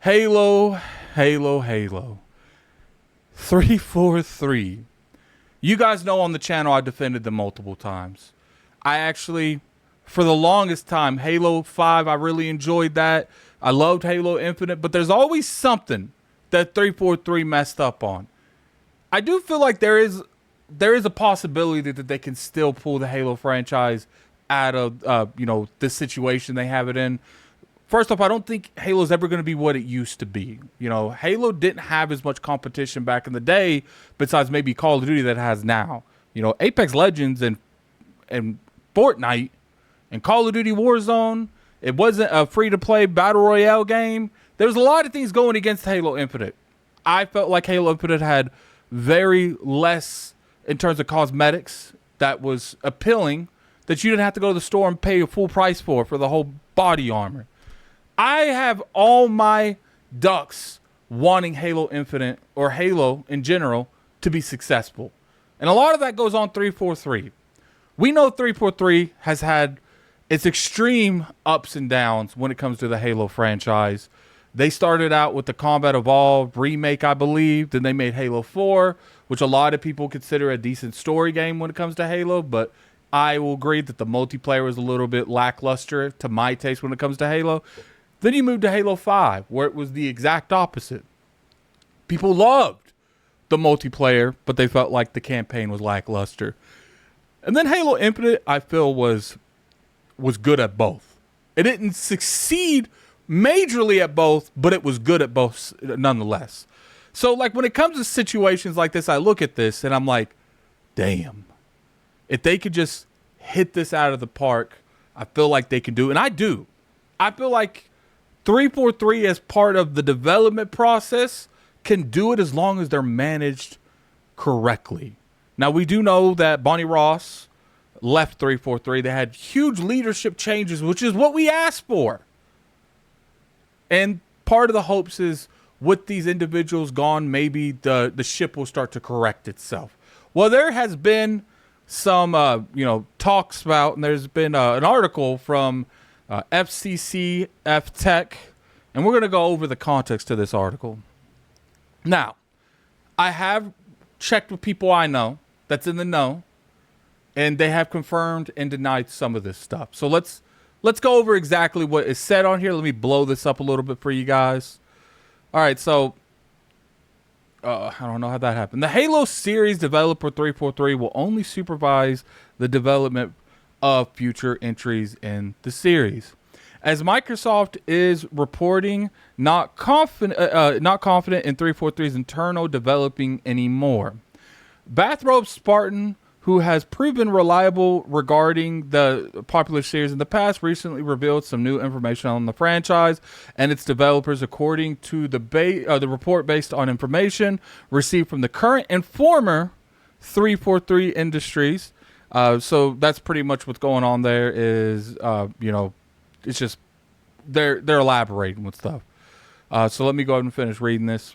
Halo, Halo. 343. You guys know on the channel I defended them multiple times. I actually, for the longest time, Halo 5, I really enjoyed that. I loved Halo Infinite, but there's always something that 343 messed up on. I do feel like there is a possibility that they can still pull the Halo franchise out of this situation they have it in. First off, I don't think Halo's ever going to be what it used to be. Halo didn't have as much competition back in the day, besides maybe Call of Duty that it has now. Apex Legends and Fortnite and Call of Duty Warzone, it wasn't a free-to-play battle royale game. There was a lot of things going against Halo Infinite. I felt like Halo Infinite had very less in terms of cosmetics that was appealing, that you didn't have to go to the store and pay a full price for the whole body armor. I have all my ducks wanting Halo Infinite or Halo in general to be successful. And a lot of that goes on 343. We know 343 has had its extreme ups and downs when it comes to the Halo franchise. They started out with the Combat Evolved remake, I believe. Then they made Halo 4, which a lot of people consider a decent story game when it comes to Halo. But I will agree that the multiplayer was a little bit lackluster to my taste when it comes to Halo. Then you moved to Halo 5, where it was the exact opposite. People loved the multiplayer, but they felt like the campaign was lackluster. And then Halo Infinite, I feel, was good at both. It didn't succeed majorly at both, but it was good at both nonetheless. So, when it comes to situations like this, I look at this and I'm like, damn. If they could just hit this out of the park, I feel like they can do it. And I do. I feel like 343 as part of the development process can do it as long as they're managed correctly. Now, we do know that Bonnie Ross left 343. They had huge leadership changes, which is what we asked for. And part of the hopes is with these individuals gone, maybe the ship will start to correct itself. Well, there has been some, talks about, and there's been an article from FCCF Tech, and we're going to go over the context to this article. Now, I have checked with people I know that's in the know, and they have confirmed and denied some of this stuff. So let's go over exactly what is said on here. Let me blow this up a little bit for you guys. All right, so I don't know how that happened. The Halo series developer 343 will only supervise the development of future entries in the series, as Microsoft is reporting not confident in 343's internal developing anymore. Bathrobe Spartan, who has proven reliable regarding the popular series in the past, recently revealed some new information on the franchise and its developers, according to the report based on information received from the current and former 343 Industries. So that's pretty much what's going on there is, it's just they're elaborating with stuff. So let me go ahead and finish reading this.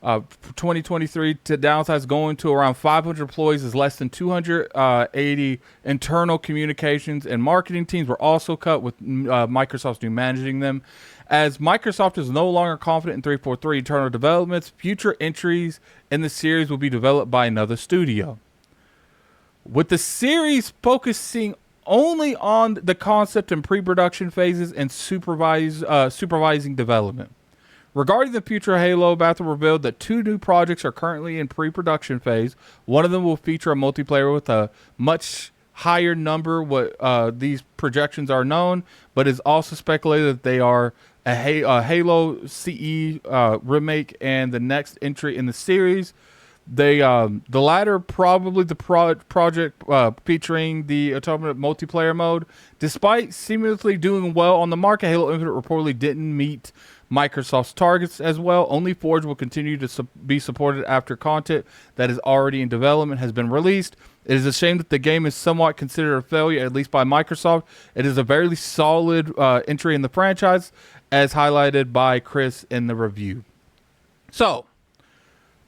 For 2023, to downsize going to around 500 employees is less than 280 internal communications and marketing teams were also cut, with Microsoft's new managing them. As Microsoft is no longer confident in 343 internal developments, future entries in the series will be developed by another studio, with the series focusing only on the concept and pre-production phases and supervising development. Regarding the future Halo, Bathrobe revealed that 2 new projects are currently in pre-production phase. One of them will feature a multiplayer with a much higher number what these projections are known, but is also speculated that they are a Halo CE remake and the next entry in the series. The latter probably the project featuring the Atomic multiplayer mode. Despite seemingly doing well on the market, Halo Infinite reportedly didn't meet Microsoft's targets as well. Only Forge will continue to be supported after content that is already in development has been released. It is a shame that the game is somewhat considered a failure, at least by Microsoft. It is a very solid entry in the franchise, as highlighted by Chris in the review. So,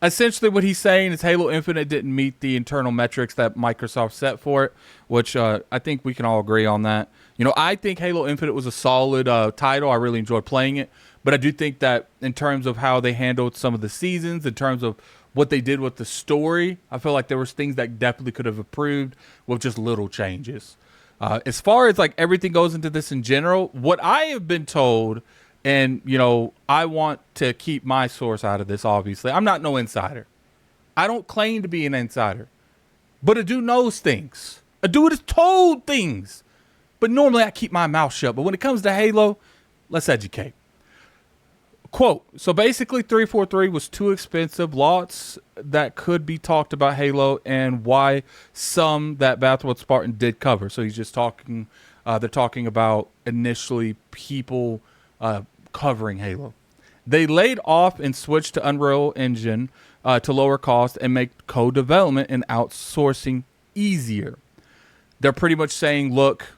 essentially what he's saying is Halo Infinite didn't meet the internal metrics that Microsoft set for it, which I think we can all agree on that. I think Halo Infinite was a solid title. I really enjoyed playing it. But I do think that in terms of how they handled some of the seasons, in terms of what they did with the story, I feel like there was things that definitely could have improved with just little changes. As far as like everything goes into this in general, what I have been told, and I want to keep my source out of this, obviously. I'm not no insider. I don't claim to be an insider. But a dude knows things. A dude is told things. But normally I keep my mouth shut. But when it comes to Halo, let's educate. Quote, so basically 343 was too expensive. Lots that could be talked about Halo and why some that Bathwood Spartan did cover. So he's just talking, they're talking about initially people covering Halo. They laid off and switched to Unreal Engine to lower cost and make co-development and outsourcing easier. They're pretty much saying, look,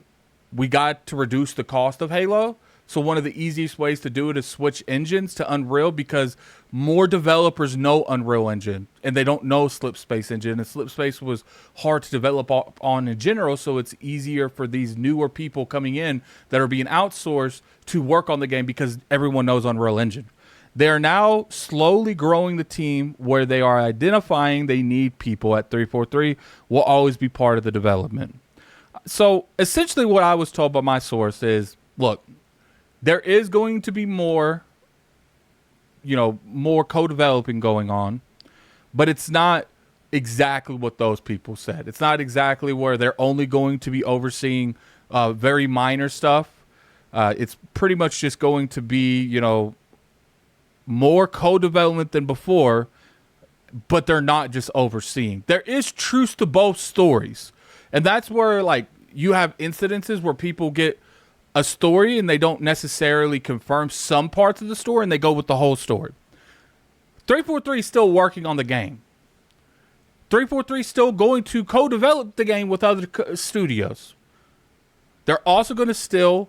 we got to reduce the cost of Halo. So one of the easiest ways to do it is switch engines to Unreal, because more developers know Unreal Engine and they don't know Slipspace Engine. And Slipspace was hard to develop on in general, so it's easier for these newer people coming in that are being outsourced to work on the game because everyone knows Unreal Engine. They are now slowly growing the team where they are identifying they need people at 343 will always be part of the development. So essentially what I was told by my source is, look, there is going to be more co-developing going on, but it's not exactly what those people said. It's not exactly where they're only going to be overseeing very minor stuff. It's pretty much just going to be, more co-development than before, but they're not just overseeing. There is truth to both stories. And that's where, like, you have incidences where people get a story and they don't necessarily confirm some parts of the story and they go with the whole story. 343 is still working on the game. 343 is still going to co-develop the game with other studios. They're also going to still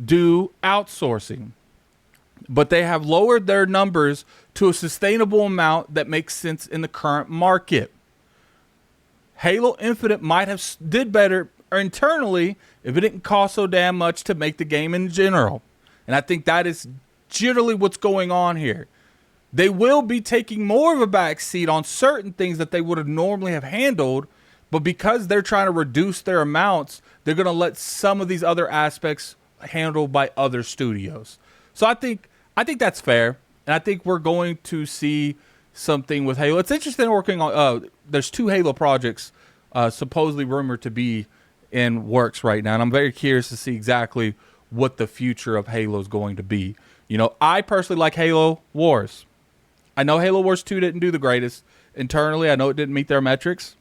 do outsourcing, but they have lowered their numbers to a sustainable amount that makes sense in the current market. Halo Infinite might have did better internally if it didn't cost so damn much to make the game in general. And I think that is generally what's going on here. They will be taking more of a back seat on certain things that they would have normally have handled, but because they're trying to reduce their amounts, they're going to let some of these other aspects handled by other studios. So I think that's fair, and I think we're going to see something with Halo. It's interesting working on there's 2 Halo projects supposedly rumored to be in works right now, and I'm very curious to see exactly what the future of Halo is going to be. I personally like Halo Wars. I know Halo Wars 2 didn't do the greatest internally. I know it didn't meet their metrics.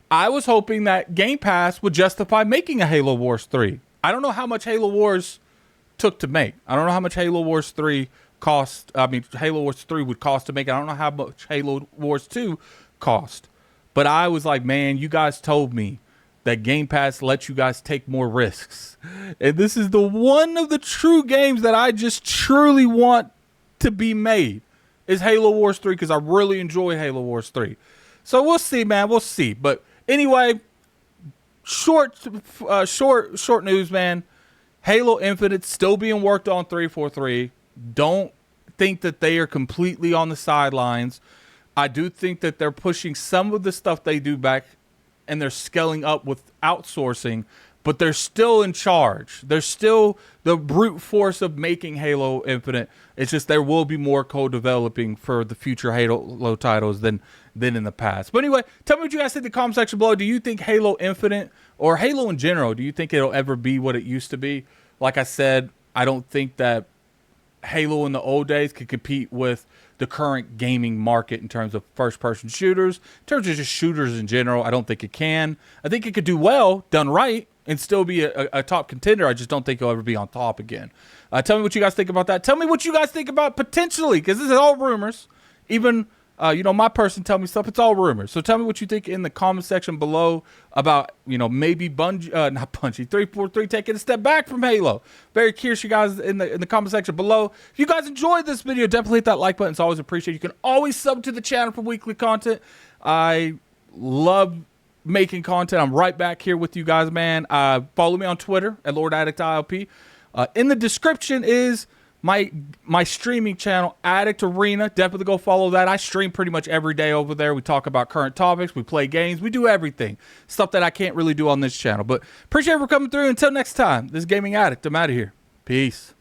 I was hoping that Game Pass would justify making a Halo Wars 3. I don't know how much Halo Wars took to make. I don't know how much Halo Wars 3 cost. Halo Wars 3 would cost to make. I don't know how much Halo Wars 2 cost. But I was like, man, you guys told me that Game Pass lets you guys take more risks. And this is the one of the true games that I just truly want to be made is Halo Wars 3, because I really enjoy Halo Wars 3. So we'll see, man. We'll see. But anyway, short news, man. Halo Infinite still being worked on 343. Don't think that they are completely on the sidelines. I do think that they're pushing some of the stuff they do back, and they're scaling up with outsourcing, but they're still in charge. They're still the brute force of making Halo Infinite. It's just there will be more co-developing for the future Halo titles than in the past. But anyway, tell me what you guys think in the comment section below. Do you think Halo Infinite, or Halo in general, do you think it'll ever be what it used to be? Like I said, I don't think that Halo in the old days could compete with the current gaming market in terms of first-person shooters. In terms of just shooters in general, I don't think it can. I think it could do well, done right, and still be a top contender. I just don't think it'll ever be on top again. Tell me what you guys think about that. Tell me what you guys think about potentially, because this is all rumors. Even, my person tell me stuff. It's all rumors. So tell me what you think in the comment section below about, maybe not Bungie, 343 taking a step back from Halo. Very curious, you guys, in the comment section below. If you guys enjoyed this video, definitely hit that like button. It's always appreciated. You can always sub to the channel for weekly content. I love making content. I'm right back here with you guys, man. Follow me on Twitter at LordAddictILP. In the description is my streaming channel, Addict Arena. Definitely go follow that. I stream pretty much every day over there. We talk about current topics. We play games. We do everything. Stuff that I can't really do on this channel. But appreciate you for coming through. Until next time, this is Gaming Addict. I'm out of here. Peace.